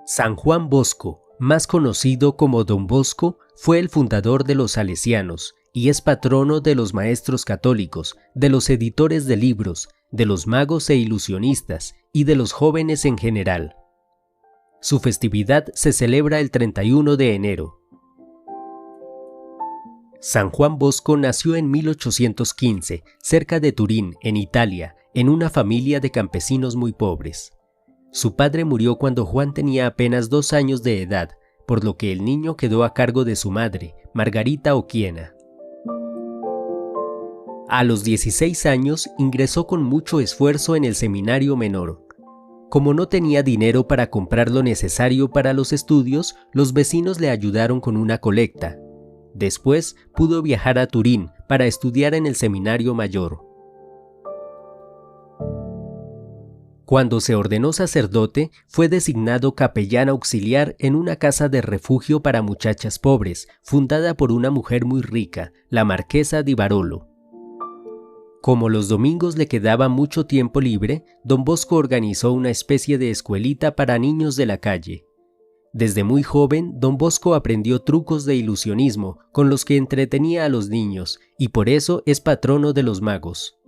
San Juan Bosco, más conocido como Don Bosco, fue el fundador de los salesianos y es patrono de los maestros católicos, de los editores de libros, de los magos e ilusionistas y de los jóvenes en general. Su festividad se celebra el 31 de enero. San Juan Bosco nació en 1815, cerca de Turín, en Italia, en una familia de campesinos muy pobres. Su padre murió cuando Juan tenía apenas 2 años de edad, por lo que el niño quedó a cargo de su madre, Margarita Oquiena. A los 16 años ingresó con mucho esfuerzo en el seminario menor. Como no tenía dinero para comprar lo necesario para los estudios, los vecinos le ayudaron con una colecta. Después pudo viajar a Turín para estudiar en el seminario mayor. Cuando se ordenó sacerdote, fue designado capellán auxiliar en una casa de refugio para muchachas pobres, fundada por una mujer muy rica, la marquesa di Barolo. Como los domingos le quedaba mucho tiempo libre, Don Bosco organizó una especie de escuelita para niños de la calle. Desde muy joven, Don Bosco aprendió trucos de ilusionismo con los que entretenía a los niños, y por eso es patrono de los magos.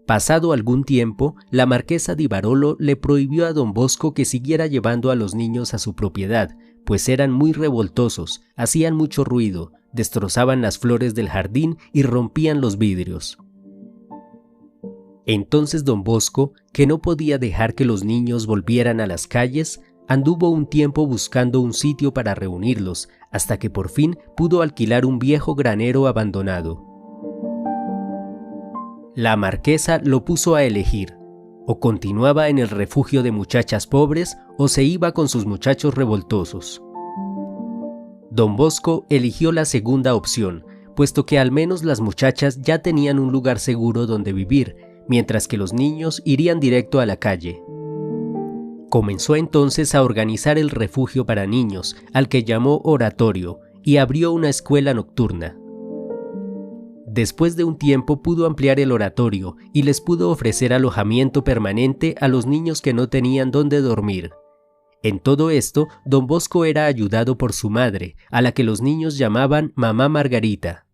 Pasado algún tiempo, la marquesa di Barolo le prohibió a Don Bosco que siguiera llevando a los niños a su propiedad, pues eran muy revoltosos, hacían mucho ruido, destrozaban las flores del jardín y rompían los vidrios. Entonces Don Bosco, que no podía dejar que los niños volvieran a las calles, anduvo un tiempo buscando un sitio para reunirlos, hasta que por fin pudo alquilar un viejo granero abandonado. La marquesa lo puso a elegir: o continuaba en el refugio de muchachas pobres o se iba con sus muchachos revoltosos. Don Bosco eligió la segunda opción, puesto que al menos las muchachas ya tenían un lugar seguro donde vivir, mientras que los niños irían directo a la calle. Comenzó entonces a organizar el refugio para niños, al que llamó oratorio, y abrió una escuela nocturna. Después de un tiempo pudo ampliar el oratorio y les pudo ofrecer alojamiento permanente a los niños que no tenían dónde dormir. En todo esto, Don Bosco era ayudado por su madre, a la que los niños llamaban Mamá Margarita.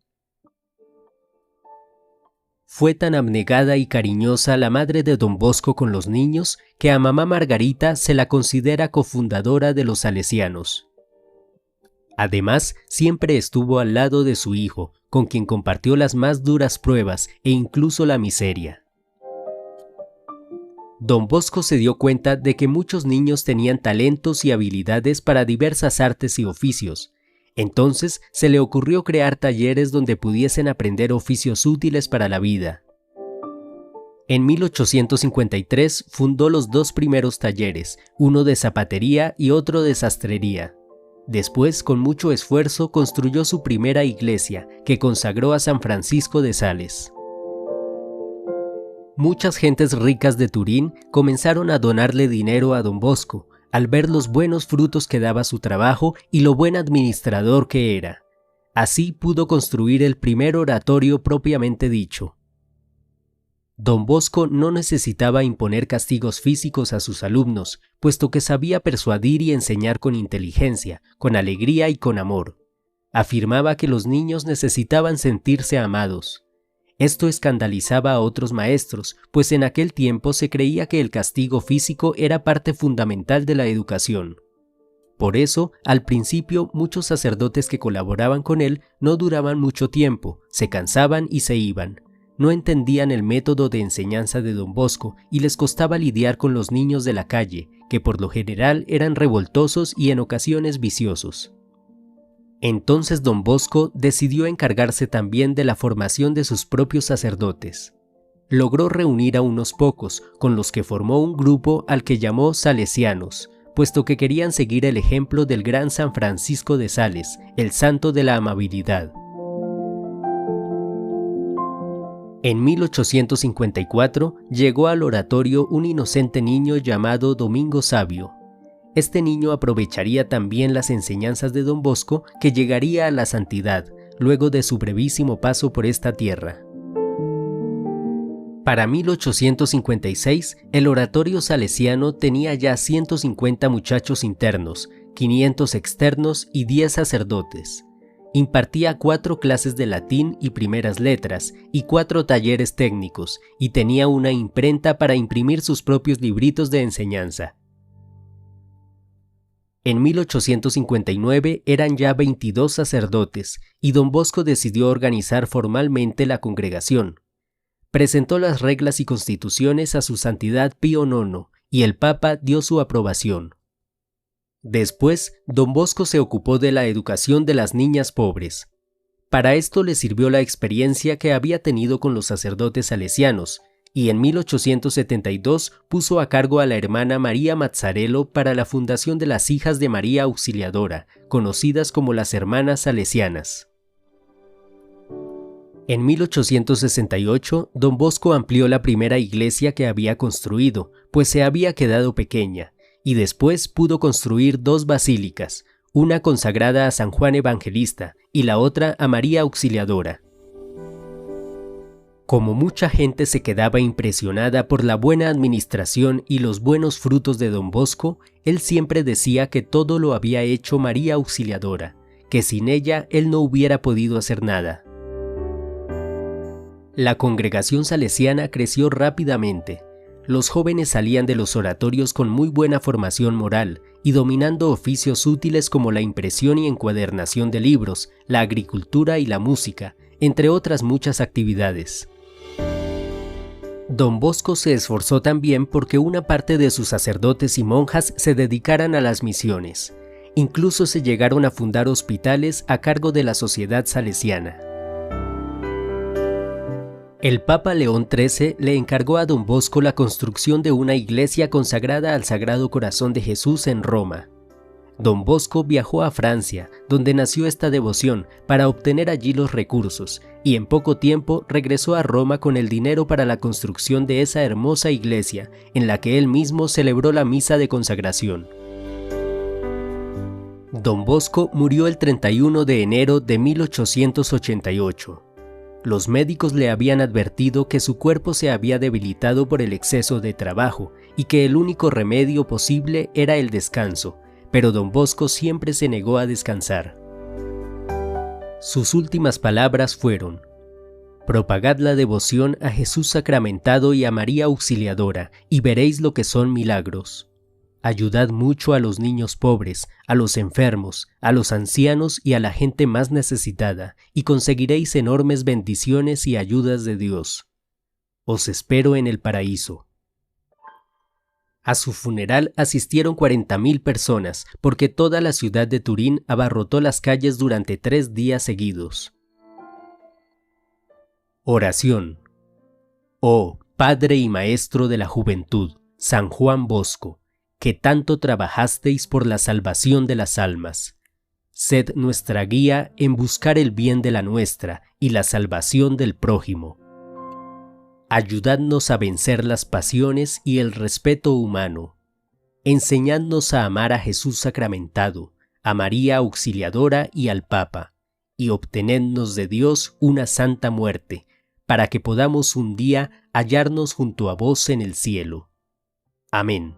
Fue tan abnegada y cariñosa la madre de Don Bosco con los niños que a Mamá Margarita se la considera cofundadora de los salesianos. Además, siempre estuvo al lado de su hijo, con quien compartió las más duras pruebas e incluso la miseria. Don Bosco se dio cuenta de que muchos niños tenían talentos y habilidades para diversas artes y oficios. Entonces se le ocurrió crear talleres donde pudiesen aprender oficios útiles para la vida. En 1853 fundó los 2 primeros talleres, uno de zapatería y otro de sastrería. Después, con mucho esfuerzo, construyó su primera iglesia, que consagró a San Francisco de Sales. Muchas gentes ricas de Turín comenzaron a donarle dinero a Don Bosco, al ver los buenos frutos que daba su trabajo y lo buen administrador que era. Así pudo construir el primer oratorio propiamente dicho. Don Bosco no necesitaba imponer castigos físicos a sus alumnos, puesto que sabía persuadir y enseñar con inteligencia, con alegría y con amor. Afirmaba que los niños necesitaban sentirse amados. Esto escandalizaba a otros maestros, pues en aquel tiempo se creía que el castigo físico era parte fundamental de la educación. Por eso, al principio, muchos sacerdotes que colaboraban con él no duraban mucho tiempo, se cansaban y se iban. No entendían el método de enseñanza de Don Bosco y les costaba lidiar con los niños de la calle, que por lo general eran revoltosos y en ocasiones viciosos. Entonces Don Bosco decidió encargarse también de la formación de sus propios sacerdotes. Logró reunir a unos pocos, con los que formó un grupo al que llamó Salesianos, puesto que querían seguir el ejemplo del gran San Francisco de Sales, el santo de la amabilidad. En 1854 llegó al oratorio un inocente niño llamado Domingo Savio. Este niño aprovecharía también las enseñanzas de Don Bosco, que llegaría a la santidad, luego de su brevísimo paso por esta tierra. Para 1856, el oratorio salesiano tenía ya 150 muchachos internos, 500 externos y 10 sacerdotes. Impartía 4 clases de latín y primeras letras y 4 talleres técnicos, y tenía una imprenta para imprimir sus propios libritos de enseñanza. En 1859 eran ya 22 sacerdotes, y don Bosco decidió organizar formalmente la congregación. Presentó las reglas y constituciones a su santidad Pío IX, y el Papa dio su aprobación. Después, don Bosco se ocupó de la educación de las niñas pobres. Para esto le sirvió la experiencia que había tenido con los sacerdotes salesianos, y en 1872 puso a cargo a la hermana María Mazzarello para la fundación de las Hijas de María Auxiliadora, conocidas como las Hermanas Salesianas. En 1868, don Bosco amplió la primera iglesia que había construido, pues se había quedado pequeña, y después pudo construir 2 basílicas, una consagrada a San Juan Evangelista y la otra a María Auxiliadora. Como mucha gente se quedaba impresionada por la buena administración y los buenos frutos de don Bosco, él siempre decía que todo lo había hecho María Auxiliadora, que sin ella él no hubiera podido hacer nada. La congregación salesiana creció rápidamente. Los jóvenes salían de los oratorios con muy buena formación moral y dominando oficios útiles como la impresión y encuadernación de libros, la agricultura y la música, entre otras muchas actividades. Don Bosco se esforzó también porque una parte de sus sacerdotes y monjas se dedicaran a las misiones. Incluso se llegaron a fundar hospitales a cargo de la Sociedad Salesiana. El Papa León XIII le encargó a don Bosco la construcción de una iglesia consagrada al Sagrado Corazón de Jesús en Roma. Don Bosco viajó a Francia, donde nació esta devoción, para obtener allí los recursos, y en poco tiempo regresó a Roma con el dinero para la construcción de esa hermosa iglesia, en la que él mismo celebró la misa de consagración. Don Bosco murió el 31 de enero de 1888. Los médicos le habían advertido que su cuerpo se había debilitado por el exceso de trabajo y que el único remedio posible era el descanso, pero don Bosco siempre se negó a descansar. Sus últimas palabras fueron: «Propagad la devoción a Jesús sacramentado y a María Auxiliadora, y veréis lo que son milagros. Ayudad mucho a los niños pobres, a los enfermos, a los ancianos y a la gente más necesitada, y conseguiréis enormes bendiciones y ayudas de Dios. Os espero en el paraíso». A su funeral asistieron 40.000 personas, porque toda la ciudad de Turín abarrotó las calles durante 3 días seguidos. Oración. Oh Padre y Maestro de la Juventud, San Juan Bosco, que tanto trabajasteis por la salvación de las almas. Sed nuestra guía en buscar el bien de la nuestra y la salvación del prójimo. Ayudadnos a vencer las pasiones y el respeto humano. Enseñadnos a amar a Jesús sacramentado, a María Auxiliadora y al Papa, y obtenednos de Dios una santa muerte, para que podamos un día hallarnos junto a vos en el cielo. Amén.